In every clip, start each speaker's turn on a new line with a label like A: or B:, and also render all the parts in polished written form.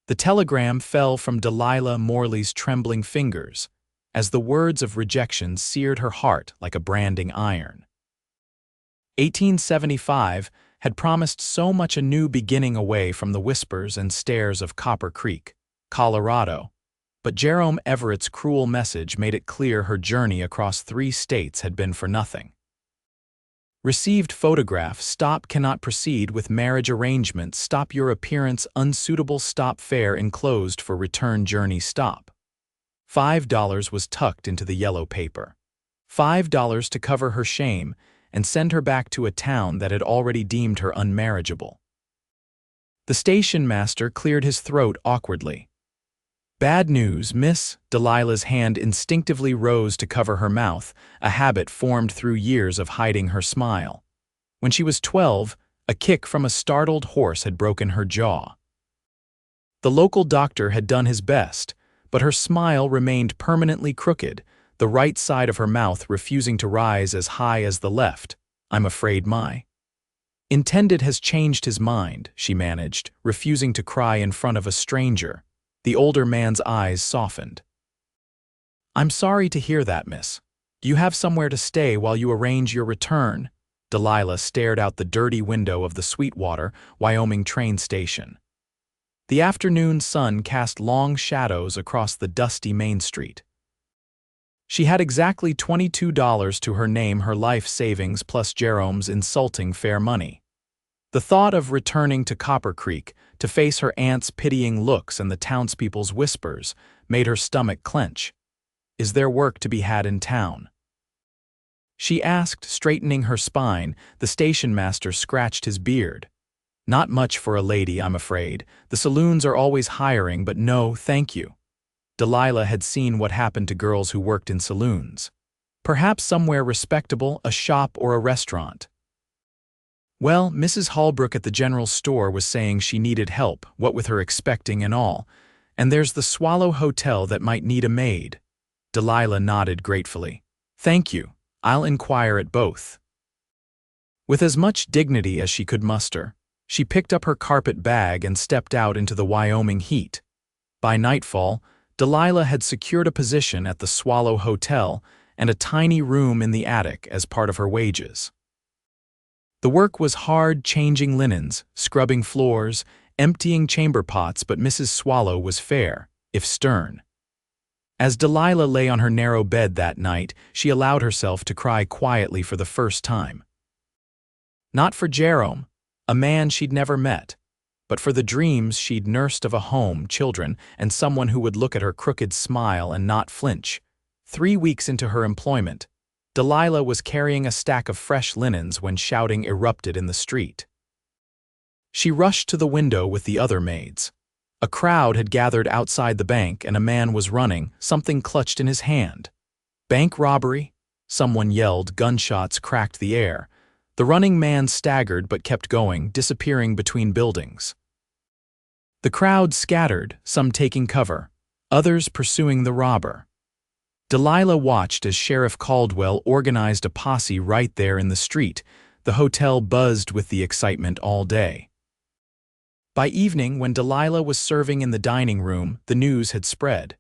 A: The telegram fell from Delilah Morley's trembling fingers, as the words of rejection seared her heart like a branding iron. 1875 had promised so much a new beginning away from the whispers and stares of Copper Creek, Colorado, but Jerome Everett's cruel message made it clear her journey across 3 states had been for nothing. Received photograph, stop cannot proceed with marriage arrangement, stop your appearance unsuitable, stop fare enclosed for return journey, stop. $5 was tucked into the yellow paper. $5 to cover her shame and send her back to a town that had already deemed her unmarriageable. The station master cleared his throat awkwardly. Bad news, miss. Delilah's hand instinctively rose to cover her mouth, a habit formed through years of hiding her smile. When she was 12, a kick from a startled horse had broken her jaw. The local doctor had done his best, but her smile remained permanently crooked, the right side of her mouth refusing to rise as high as the left. I'm afraid my intended has changed his mind, she managed, refusing to cry in front of a stranger. The older man's eyes softened. I'm sorry to hear that, miss. Do you have somewhere to stay while you arrange your return? Delilah stared out the dirty window of the Sweetwater, Wyoming train station. The afternoon sun cast long shadows across the dusty Main Street. She had exactly $22 to her name, her life savings plus Jerome's insulting fair money. The thought of returning to Copper Creek, to face her aunt's pitying looks and the townspeople's whispers, made her stomach clench. Is there work to be had in town? She asked, straightening her spine. The station master scratched his beard. Not much for a lady, I'm afraid. The saloons are always hiring, but no, thank you. Delilah had seen what happened to girls who worked in saloons. Perhaps somewhere respectable, a shop or a restaurant. Well, Mrs. Holbrook at the general store was saying she needed help, what with her expecting and all. And there's the Swallow Hotel that might need a maid. Delilah nodded gratefully. Thank you. I'll inquire at both. With as much dignity as she could muster, she picked up her carpet bag and stepped out into the Wyoming heat. By nightfall, Delilah had secured a position at the Swallow Hotel and a tiny room in the attic as part of her wages. The work was hard, changing linens, scrubbing floors, emptying chamber pots, but Mrs. Swallow was fair, if stern. As Delilah lay on her narrow bed that night, she allowed herself to cry quietly for the first time. Not for Jerome, a man she'd never met, but for the dreams she'd nursed of a home, children, and someone who would look at her crooked smile and not flinch. 3 weeks into her employment, Delilah was carrying a stack of fresh linens when shouting erupted in the street. She rushed to the window with the other maids. A crowd had gathered outside the bank and a man was running, something clutched in his hand. Bank robbery? Someone yelled, gunshots cracked the air. The running man staggered but kept going, disappearing between buildings. The crowd scattered, some taking cover, others pursuing the robber. Delilah watched as Sheriff Caldwell organized a posse right there in the street. The hotel buzzed with the excitement all day. By evening, when Delilah was serving in the dining room, the news had spread.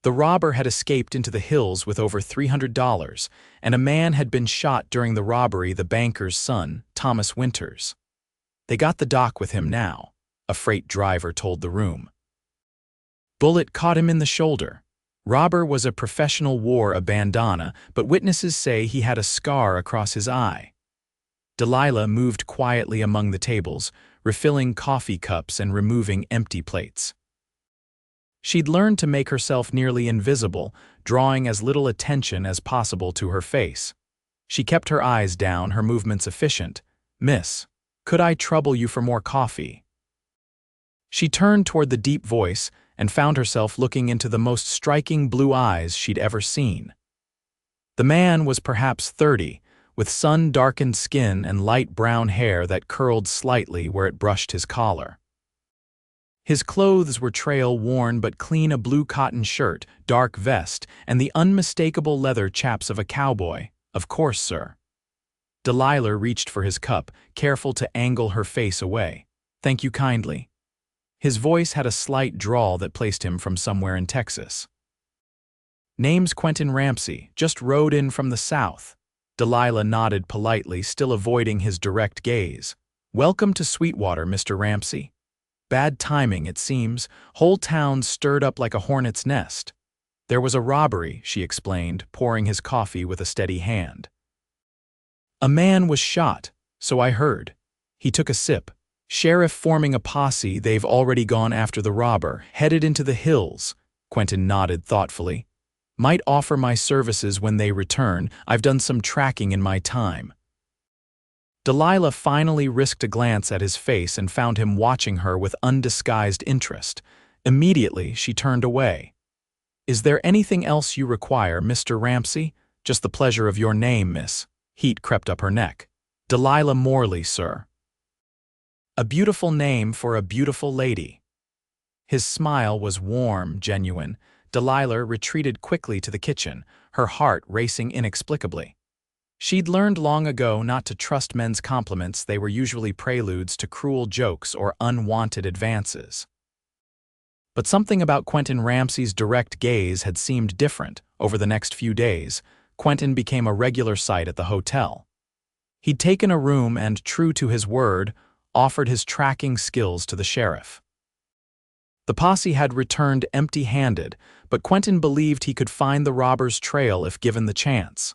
A: The robber had escaped into the hills with over $300, and a man had been shot during the robbery, the banker's son, Thomas Winters. They got the doc with him now, a freight driver told the room. Bullet caught him in the shoulder. Robber was a professional, wore a bandana, but witnesses say he had a scar across his eye. Delilah moved quietly among the tables, refilling coffee cups and removing empty plates. She'd learned to make herself nearly invisible, drawing as little attention as possible to her face. She kept her eyes down, her movements efficient. Miss, could I trouble you for more coffee? She turned toward the deep voice and found herself looking into the most striking blue eyes she'd ever seen. The man was perhaps 30, with sun-darkened skin and light brown hair that curled slightly where it brushed his collar. His clothes were trail-worn but clean, a blue cotton shirt, dark vest, and the unmistakable leather chaps of a cowboy. Of course, sir. Delilah reached for his cup, careful to angle her face away. Thank you kindly. His voice had a slight drawl that placed him from somewhere in Texas. "Name's Quentin Ramsey, just rode in from the south." Delilah nodded politely, still avoiding his direct gaze. "Welcome to Sweetwater, Mr. Ramsey." "Bad timing, it seems. Whole town stirred up like a hornet's nest." "There was a robbery," she explained, pouring his coffee with a steady hand. "A man was shot, so I heard." He took a sip. "Sheriff forming a posse, they've already gone after the robber, headed into the hills." Quentin nodded thoughtfully. "Might offer my services when they return. I've done some tracking in my time." Delilah finally risked a glance at his face and found him watching her with undisguised interest. Immediately, she turned away. "Is there anything else you require, Mr. Ramsey?" "Just the pleasure of your name, miss." Heat crept up her neck. "Delilah Morley, sir." "A beautiful name for a beautiful lady." His smile was warm, genuine. Delilah retreated quickly to the kitchen, her heart racing inexplicably. She'd learned long ago not to trust men's compliments. They were usually preludes to cruel jokes or unwanted advances. But something about Quentin Ramsey's direct gaze had seemed different. Over the next few days, Quentin became a regular sight at the hotel. He'd taken a room and, true to his word, offered his tracking skills to the sheriff. The posse had returned empty-handed, but Quentin believed he could find the robber's trail if given the chance.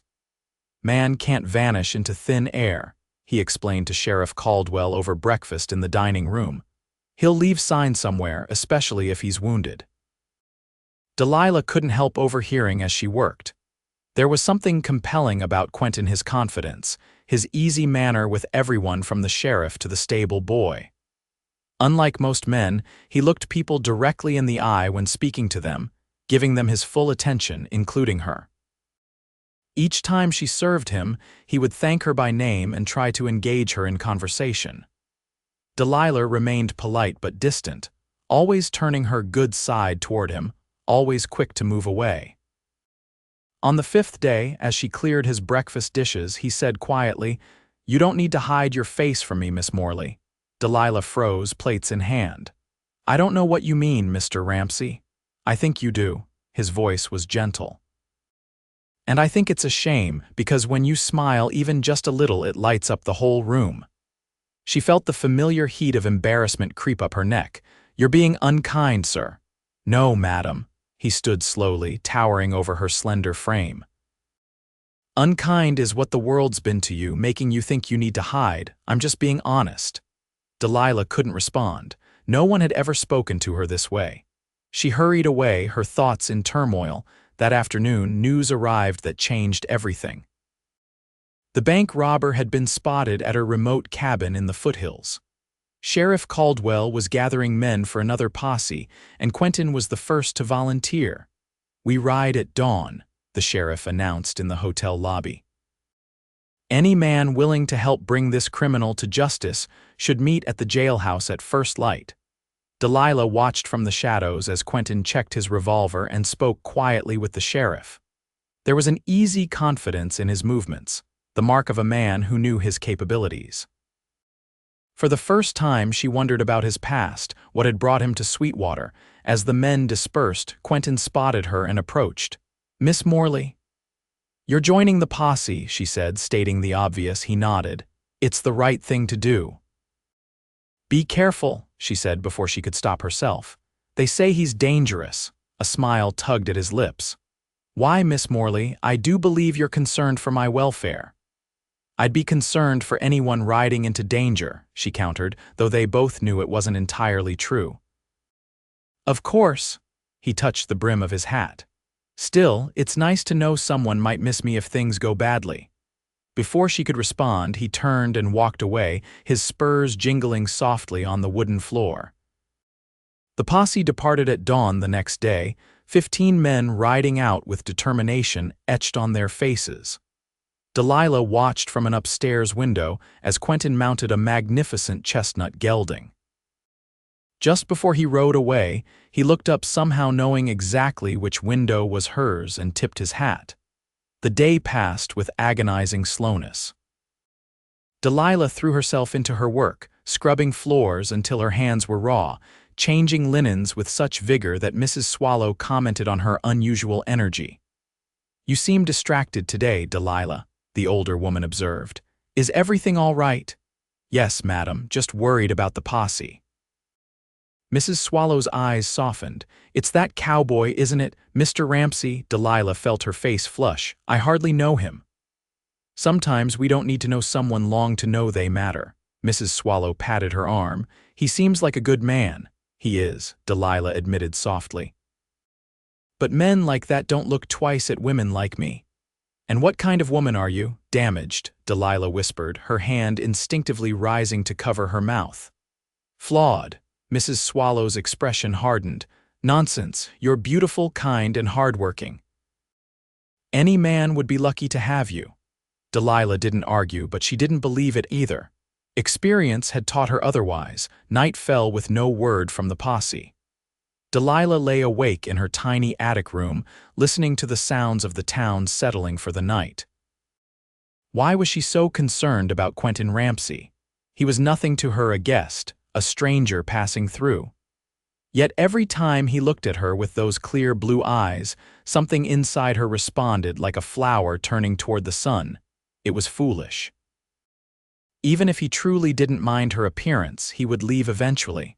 A: "Man can't vanish into thin air," he explained to Sheriff Caldwell over breakfast in the dining room. "He'll leave signs somewhere, especially if he's wounded." Delilah couldn't help overhearing as she worked. There was something compelling about Quentin, his confidence, his easy manner with everyone from the sheriff to the stable boy. Unlike most men, he looked people directly in the eye when speaking to them, giving them his full attention, including her. Each time she served him, he would thank her by name and try to engage her in conversation. Delilah remained polite but distant, always turning her good side toward him, always quick to move away. On the fifth day, as she cleared his breakfast dishes, he said quietly, "You don't need to hide your face from me, Miss Morley." Delilah froze, plates in hand. "I don't know what you mean, Mr. Ramsey." "I think you do." His voice was gentle. "And I think it's a shame, because when you smile even just a little, it lights up the whole room." She felt the familiar heat of embarrassment creep up her neck. "You're being unkind, sir." "No, madam." He stood slowly, towering over her slender frame. "Unkind is what the world's been to you, making you think you need to hide. I'm just being honest." Delilah couldn't respond. No one had ever spoken to her this way. She hurried away, her thoughts in turmoil. That afternoon, news arrived that changed everything. The bank robber had been spotted at her remote cabin in the foothills. Sheriff Caldwell was gathering men for another posse, and Quentin was the first to volunteer. "We ride at dawn," the sheriff announced in the hotel lobby. "Any man willing to help bring this criminal to justice should meet at the jailhouse at first light." Delilah watched from the shadows as Quentin checked his revolver and spoke quietly with the sheriff. There was an easy confidence in his movements, the mark of a man who knew his capabilities. For the first time, she wondered about his past, what had brought him to Sweetwater. As the men dispersed, Quentin spotted her and approached. "Miss Morley?" "You're joining the posse," she said, stating the obvious. He nodded. "It's the right thing to do." "Be careful," she said before she could stop herself. "They say he's dangerous." A smile tugged at his lips. "Why, Miss Morley? I do believe you're concerned for my welfare." "I'd be concerned for anyone riding into danger," she countered, though they both knew it wasn't entirely true. "Of course." He touched the brim of his hat. "Still, it's nice to know someone might miss me if things go badly." Before she could respond, he turned and walked away, his spurs jingling softly on the wooden floor. The posse departed at dawn the next day, 15 men riding out with determination etched on their faces. Delilah watched from an upstairs window as Quentin mounted a magnificent chestnut gelding. Just before he rode away, he looked up, somehow knowing exactly which window was hers, and tipped his hat. The day passed with agonizing slowness. Delilah threw herself into her work, scrubbing floors until her hands were raw, changing linens with such vigor that Mrs. Swallow commented on her unusual energy. "You seem distracted today, Delilah," the older woman observed. "Is everything all right?" "Yes, madam, just worried about the posse." Mrs. Swallow's eyes softened. "It's that cowboy, isn't it, Mr. Ramsay?" Delilah felt her face flush. "I hardly know him." "Sometimes we don't need to know someone long to know they matter." Mrs. Swallow patted her arm. "He seems like a good man." "He is," Delilah admitted softly. "But men like that don't look twice at women like me." "And what kind of woman are you?" "Damaged," Delilah whispered, her hand instinctively rising to cover her mouth. "Flawed." Mrs. Swallow's expression hardened. "Nonsense, you're beautiful, kind, and hardworking. Any man would be lucky to have you." Delilah didn't argue, but she didn't believe it either. Experience had taught her otherwise. Night fell with no word from the posse. Delilah lay awake in her tiny attic room, listening to the sounds of the town settling for the night. Why was she so concerned about Quentin Ramsay? He was nothing to her, a guest, a stranger passing through. Yet every time he looked at her with those clear blue eyes, something inside her responded like a flower turning toward the sun. It was foolish. Even if he truly didn't mind her appearance, he would leave eventually.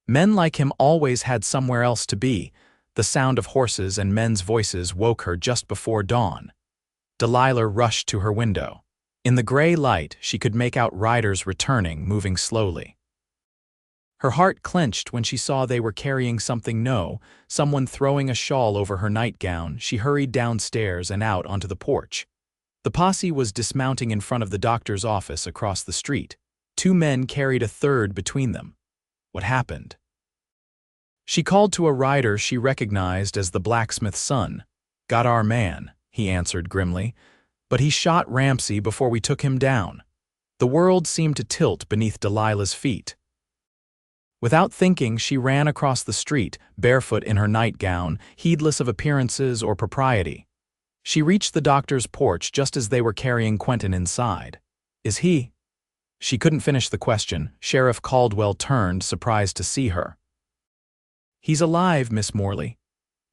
A: Men like him always had somewhere else to be. The sound of horses and men's voices woke her just before dawn. Delilah rushed to her window. In the gray light, she could make out riders returning, moving slowly. Her heart clenched when she saw they were carrying someone throwing a shawl over her nightgown. She hurried downstairs and out onto the porch. The posse was dismounting in front of the doctor's office across the street. Two men carried a third between them. What happened? She called to a rider she recognized as the blacksmith's son. "Got our man," he answered grimly. "But he shot Ramsay before we took him down." The world seemed to tilt beneath Delilah's feet. Without thinking, she ran across the street, barefoot in her nightgown, heedless of appearances or propriety. She reached the doctor's porch just as they were carrying Quentin inside. "Is he?" She couldn't finish the question. Sheriff Caldwell turned, surprised to see her. "He's alive, Miss Morley.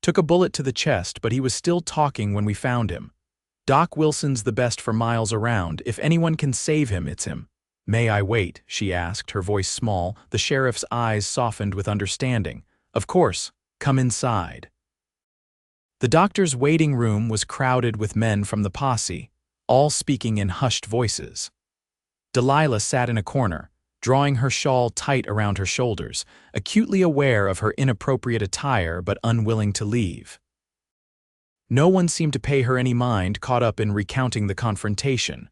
A: Took a bullet to the chest, but he was still talking when we found him. Doc Wilson's the best for miles around. If anyone can save him, it's him." "May I wait?" she asked, her voice small. The sheriff's eyes softened with understanding. "Of course. Come inside." The doctor's waiting room was crowded with men from the posse, all speaking in hushed voices. Delilah sat in a corner, drawing her shawl tight around her shoulders, acutely aware of her inappropriate attire but unwilling to leave. No one seemed to pay her any mind, caught up in recounting the confrontation.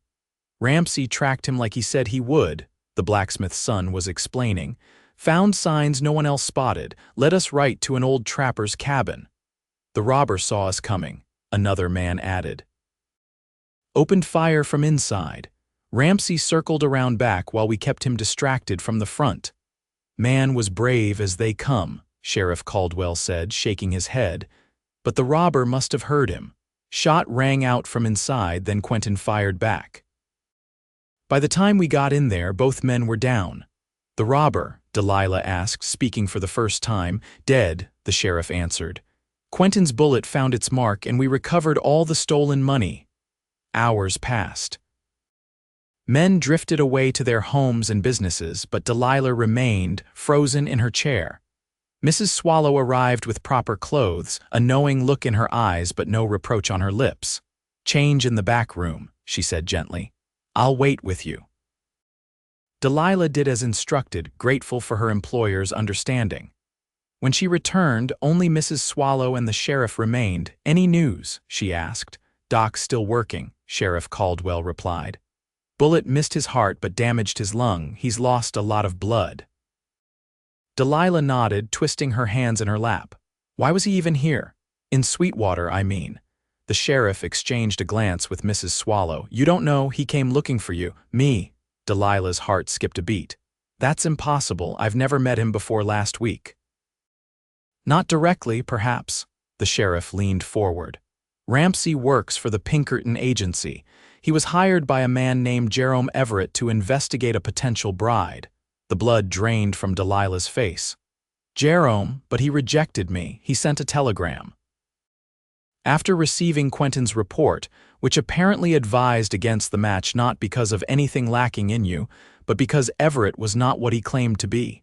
A: "Ramsay tracked him like he said he would," the blacksmith's son was explaining. "Found signs no one else spotted, led us right to an old trapper's cabin. The robber saw us coming," another man added. "Opened fire from inside. Ramsay circled around back while we kept him distracted from the front." "Man was brave as they come," Sheriff Caldwell said, shaking his head. "But the robber must have heard him. Shot rang out from inside, then Quentin fired back. By the time we got in there, both men were down." "The robber?" Delilah asked, speaking for the first time. "Dead," the sheriff answered. "Quentin's bullet found its mark and we recovered all the stolen money." Hours passed. Men drifted away to their homes and businesses, but Delilah remained, frozen in her chair. Mrs. Swallow arrived with proper clothes, a knowing look in her eyes but no reproach on her lips. "Change in the back room," she said gently. "I'll wait with you." Delilah did as instructed, grateful for her employer's understanding. When she returned, only Mrs. Swallow and the sheriff remained. "Any news?" she asked. "Doc's still working," Sheriff Caldwell replied. "Bullet missed his heart but damaged his lung. He's lost a lot of blood." Delilah nodded, twisting her hands in her lap. "Why was he even here?" "In Sweetwater, I mean." The sheriff exchanged a glance with Mrs. Swallow. "You don't know, he came looking for you." "Me?" Delilah's heart skipped a beat. "That's impossible. I've never met him before last week." "Not directly, perhaps." The sheriff leaned forward. "Ramsay works for the Pinkerton Agency. He was hired by a man named Jerome Everett to investigate a potential bride." The blood drained from Delilah's face. Jerome, but he rejected me. He sent a telegram. After receiving Quentin's report, which apparently advised against the match not because of anything lacking in you, but because Everett was not what he claimed to be.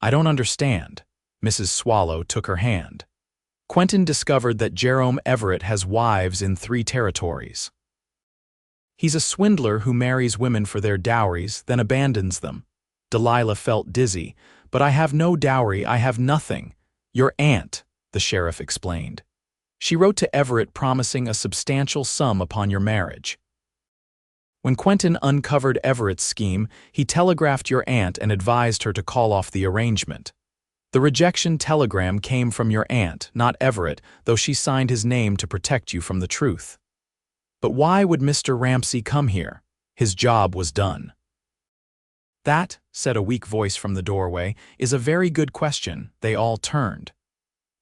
A: I don't understand. Mrs. Swallow took her hand. Quentin discovered that Jerome Everett has wives in 3 territories. He's a swindler who marries women for their dowries, then abandons them. Delilah felt dizzy. But I have no dowry, I have nothing. Your aunt, the sheriff explained. She wrote to Everett promising a substantial sum upon your marriage. When Quentin uncovered Everett's scheme, he telegraphed your aunt and advised her to call off the arrangement. The rejection telegram came from your aunt, not Everett, though she signed his name to protect you from the truth. But why would Mr. Ramsey come here? His job was done. That, said a weak voice from the doorway, is a very good question. They all turned.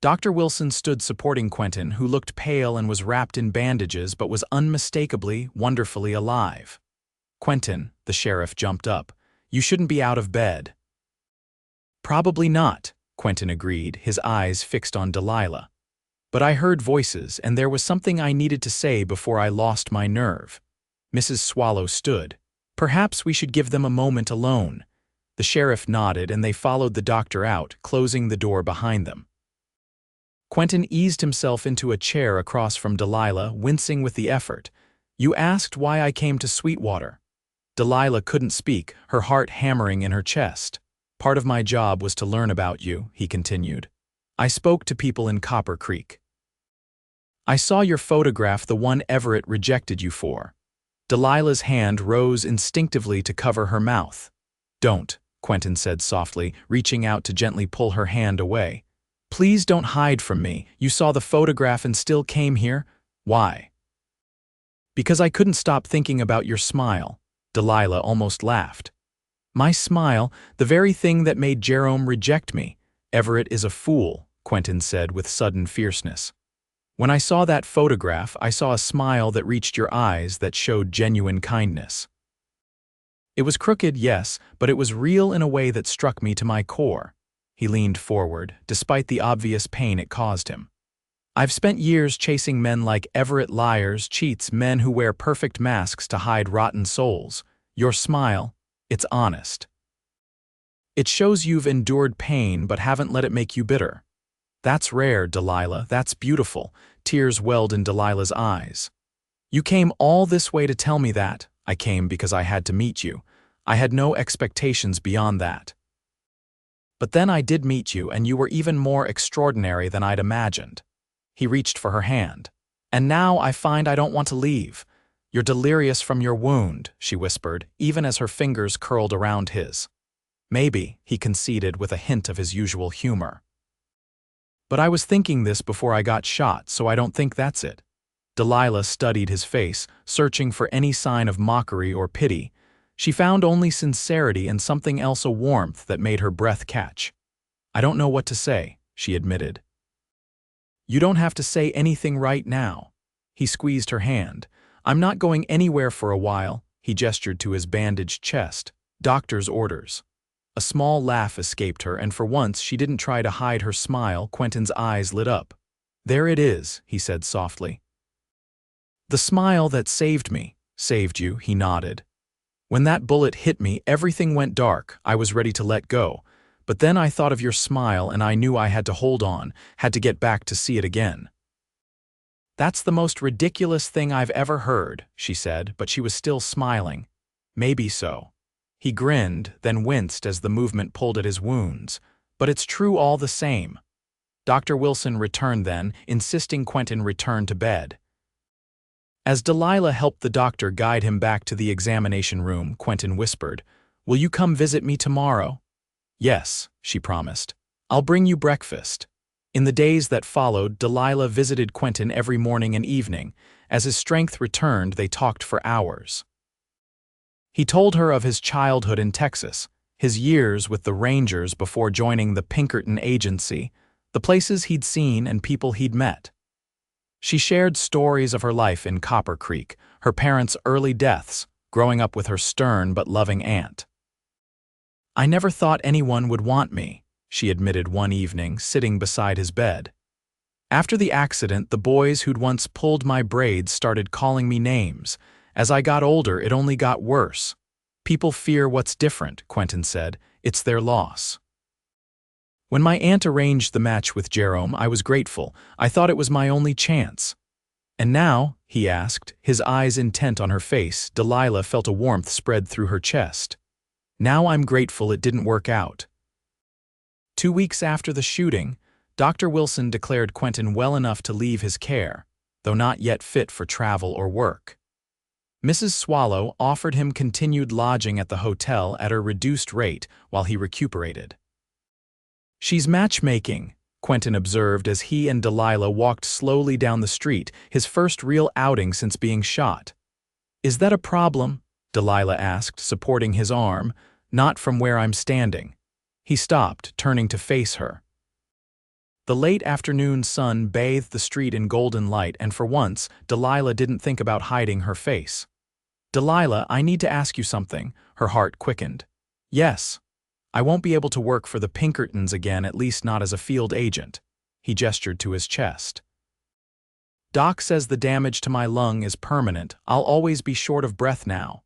A: Dr. Wilson stood supporting Quentin, who looked pale and was wrapped in bandages but was unmistakably, wonderfully alive. Quentin, the sheriff jumped up. You shouldn't be out of bed. Probably not, Quentin agreed, his eyes fixed on Delilah. But I heard voices, and there was something I needed to say before I lost my nerve. Mrs. Swallow stood. Perhaps we should give them a moment alone. The sheriff nodded, and they followed the doctor out, closing the door behind them. Quentin eased himself into a chair across from Delilah, wincing with the effort. You asked why I came to Sweetwater. Delilah couldn't speak, her heart hammering in her chest. Part of my job was to learn about you, he continued. I spoke to people in Copper Creek. I saw your photograph, the one Everett rejected you for. Delilah's hand rose instinctively to cover her mouth. Don't, Quentin said softly, reaching out to gently pull her hand away. Please don't hide from me. You saw the photograph and still came here? Why? Because I couldn't stop thinking about your smile. Delilah almost laughed. My smile, the very thing that made Jerome reject me. Everett is a fool, Quentin said with sudden fierceness. When I saw that photograph, I saw a smile that reached your eyes that showed genuine kindness. It was crooked, yes, but it was real in a way that struck me to my core. He leaned forward, despite the obvious pain it caused him. I've spent years chasing men like Everett, liars, cheats, men who wear perfect masks to hide rotten souls. Your smile, it's honest. It shows you've endured pain but haven't let it make you bitter. That's rare, Delilah, that's beautiful. Tears welled in Delilah's eyes. You came all this way to tell me that. I came because I had to meet you. I had no expectations beyond that. But then I did meet you, and you were even more extraordinary than I'd imagined. He reached for her hand. And now I find I don't want to leave. You're delirious from your wound, she whispered, even as her fingers curled around his. Maybe, he conceded with a hint of his usual humor. But I was thinking this before I got shot, so I don't think that's it. Delilah studied his face, searching for any sign of mockery or pity. She found only sincerity and something else, a warmth that made her breath catch. I don't know what to say, she admitted. You don't have to say anything right now. He squeezed her hand. I'm not going anywhere for a while, he gestured to his bandaged chest. Doctor's orders. A small laugh escaped her, and for once she didn't try to hide her smile. Quentin's eyes lit up. There it is, he said softly. The smile that saved me. Saved you, he nodded. When that bullet hit me, everything went dark. I was ready to let go. But then I thought of your smile, and I knew I had to hold on, had to get back to see it again. That's the most ridiculous thing I've ever heard, she said, but she was still smiling. Maybe so. He grinned, then winced as the movement pulled at his wounds. But it's true all the same. Dr. Wilson returned then, insisting Quentin return to bed. As Delilah helped the doctor guide him back to the examination room, Quentin whispered, Will you come visit me tomorrow? Yes, she promised. I'll bring you breakfast. In the days that followed, Delilah visited Quentin every morning and evening. As his strength returned, they talked for hours. He told her of his childhood in Texas, his years with the Rangers before joining the Pinkerton Agency, the places he'd seen and people he'd met. She shared stories of her life in Copper Creek, her parents' early deaths, growing up with her stern but loving aunt. I never thought anyone would want me, she admitted one evening, sitting beside his bed. After the accident, the boys who'd once pulled my braids started calling me names. As I got older, it only got worse. People fear what's different, Quentin said. It's their loss. When my aunt arranged the match with Jerome, I was grateful. I thought it was my only chance. And now, he asked, his eyes intent on her face. Delilah felt a warmth spread through her chest. Now I'm grateful it didn't work out. 2 weeks after the shooting, Dr. Wilson declared Quentin well enough to leave his care, though not yet fit for travel or work. Mrs. Swallow offered him continued lodging at the hotel at a reduced rate while he recuperated. "She's matchmaking," Quentin observed as he and Delilah walked slowly down the street, his first real outing since being shot. "Is that a problem?" Delilah asked, supporting his arm. "Not from where I'm standing." He stopped, turning to face her. The late afternoon sun bathed the street in golden light, and for once, Delilah didn't think about hiding her face. "Delilah, I need to ask you something." Her heart quickened. "Yes. I won't be able to work for the Pinkertons again, at least not as a field agent." He gestured to his chest. "Doc says the damage to my lung is permanent. I'll always be short of breath now."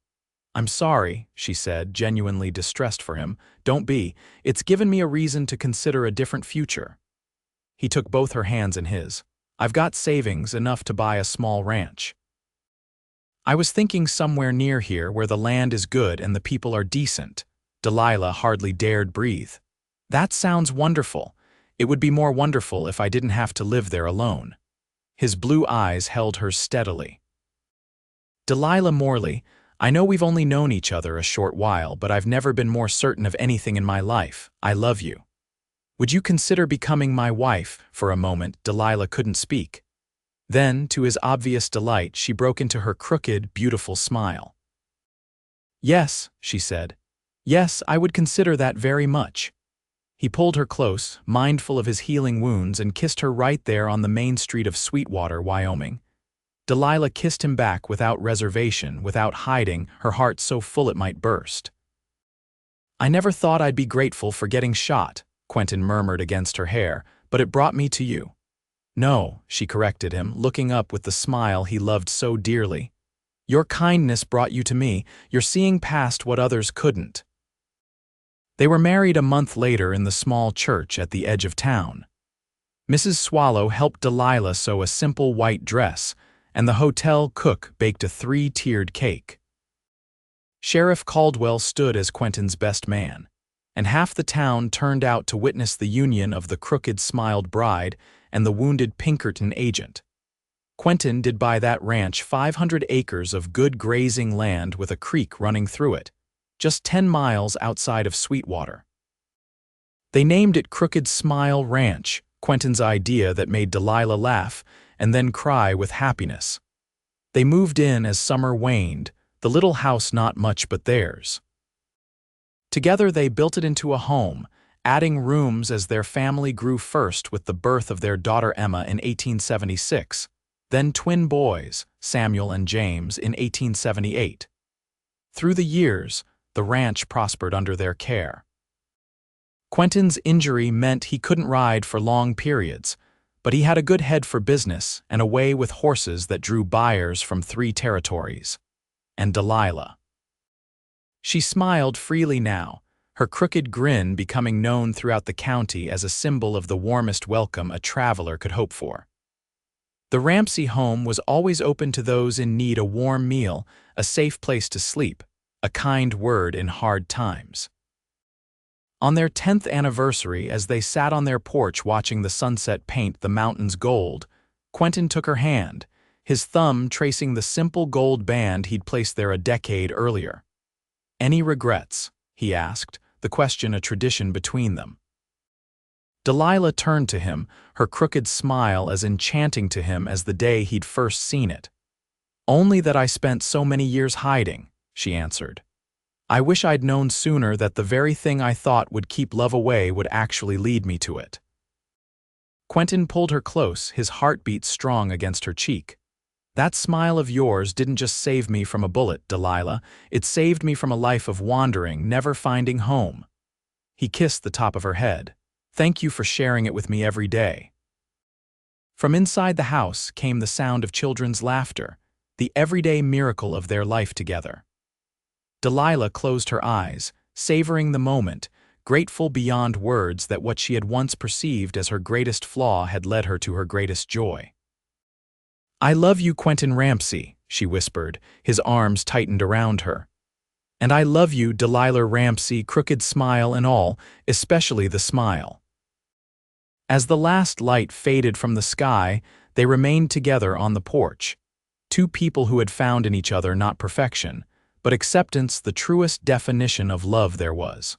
A: "I'm sorry," she said, genuinely distressed for him. "Don't be. It's given me a reason to consider a different future." He took both her hands in his. "I've got savings, enough to buy a small ranch. I was thinking somewhere near here where the land is good and the people are decent." Delilah hardly dared breathe. "That sounds wonderful. It would be more wonderful if I didn't have to live there alone." His blue eyes held hers steadily. "Delilah Morley, I know we've only known each other a short while, but I've never been more certain of anything in my life. I love you. Would you consider becoming my wife?" For a moment, Delilah couldn't speak. Then, to his obvious delight, she broke into her crooked, beautiful smile. "Yes," she said. "Yes, I would consider that very much." He pulled her close, mindful of his healing wounds, and kissed her right there on the main street of Sweetwater, Wyoming. Delilah kissed him back without reservation, without hiding, her heart so full it might burst. "I never thought I'd be grateful for getting shot," Quentin murmured against her hair, "but it brought me to you." "No," she corrected him, looking up with the smile he loved so dearly. "Your kindness brought you to me. You're seeing past what others couldn't." They were married a month later in the small church at the edge of town. Mrs. Swallow helped Delilah sew a simple white dress, and the hotel cook baked a 3-tiered cake. Sheriff Caldwell stood as Quentin's best man, and half the town turned out to witness the union of the crooked-smiled bride and the wounded Pinkerton agent. Quentin did buy that ranch 500 acres of good grazing land with a creek running through it, just 10 miles outside of Sweetwater. They named it Crooked Smile Ranch, Quentin's idea that made Delilah laugh and then cry with happiness. They moved in as summer waned, the little house not much but theirs. Together they built it into a home, adding rooms as their family grew, first with the birth of their daughter Emma in 1876, then twin boys, Samuel and James, in 1878. Through the years, the ranch prospered under their care. Quentin's injury meant he couldn't ride for long periods, but he had a good head for business and a way with horses that drew buyers from 3 territories. And Delilah. She smiled freely now, her crooked grin becoming known throughout the county as a symbol of the warmest welcome a traveler could hope for. The Ramsey home was always open to those in need: a warm meal, a safe place to sleep, a kind word in hard times. On their 10th anniversary, as they sat on their porch watching the sunset paint the mountains gold, Quentin took her hand, his thumb tracing the simple gold band he'd placed there a decade earlier. "Any regrets?" he asked, the question a tradition between them. Delilah turned to him, her crooked smile as enchanting to him as the day he'd first seen it. "Only that I spent so many years hiding," she answered. "I wish I'd known sooner that the very thing I thought would keep love away would actually lead me to it." Quentin pulled her close, his heartbeat strong against her cheek. "That smile of yours didn't just save me from a bullet, Delilah. It saved me from a life of wandering, never finding home." He kissed the top of her head. Thank you for sharing it with me every day." From inside the house came the sound of children's laughter, the everyday miracle of their life together. Delilah closed her eyes, savoring the moment, grateful beyond words that what she had once perceived as her greatest flaw had led her to her greatest joy. "I love you, Quentin Ramsay," she whispered, his arms tightened around her. "And I love you, Delilah Ramsay, crooked smile and all, especially the smile." As the last light faded from the sky, they remained together on the porch, two people who had found in each other not perfection, but acceptance, the truest definition of love there was.